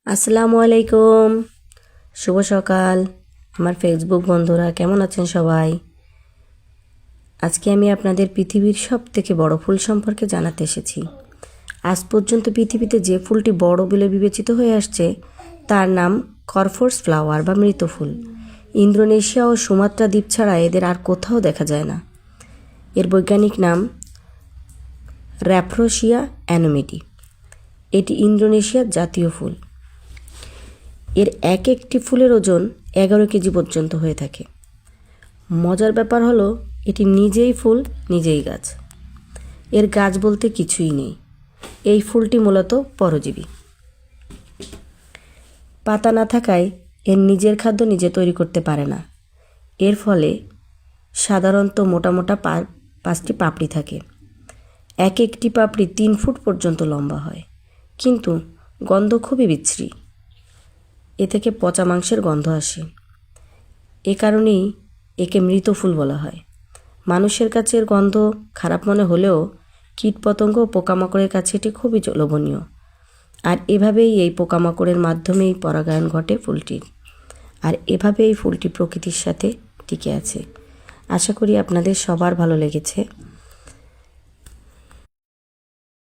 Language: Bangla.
আসসালামু আলাইকুম। শুভ সকাল আমার ফেসবুক বন্ধুরা, কেমন আছেন সবাই? আজকে আমি আপনাদের পৃথিবীর সবথেকে বড় ফুল সম্পর্কে জানাতে এসেছি। আজ পর্যন্ত পৃথিবীতে যে ফুলটি বড় বলে বিবেচিত হয়ে আসছে তার নাম করফোর্স ফ্লাওয়ার বা মৃত ফুল। ইন্দোনেশিয়া ও সুমাত্রা দ্বীপ ছাড়া এদের আর কোথাও দেখা যায় না। এর বৈজ্ঞানিক নাম র্যাফ্রোসিয়া অ্যানোমিডি। এটি ইন্দোনেশিয়ার জাতীয় ফুল। এর এক একটি ফুলের ওজন 11 কেজি পর্যন্ত হয়ে থাকে। মজার ব্যাপার হলো এটি নিজেই ফুল নিজেই গাছ। এর গাছ বলতে কিছুই নেই। এই ফুলটি মূলত পরজীবী। পাতা না থাকায় এর নিজের খাদ্য নিজে তৈরি করতে পারে না। এর ফলে সাধারণত মোটা মোটা 5টি পাপড়ি থাকে। এক একটি পাপড়ি 3 ফুট পর্যন্ত লম্বা হয়, কিন্তু গন্ধ খুবই বিশ্রী। এ থেকে পচা মাংসের গন্ধ আসে। এ কারণেই একে মৃত ফুল বলা হয়। মানুষের কাছে এর গন্ধ খারাপ মনে হলেও কীটপতঙ্গ ও পোকামাকড়ের কাছে এটি খুবই লোভনীয়। আর এভাবেই এই পোকামাকড়ের মাধ্যমেই পরাগায়ন ঘটে ফুলটির। আর এভাবেই ফুলটি প্রকৃতির সাথে টিকে আছে। আশা করি আপনাদের সবার ভালো লেগেছে।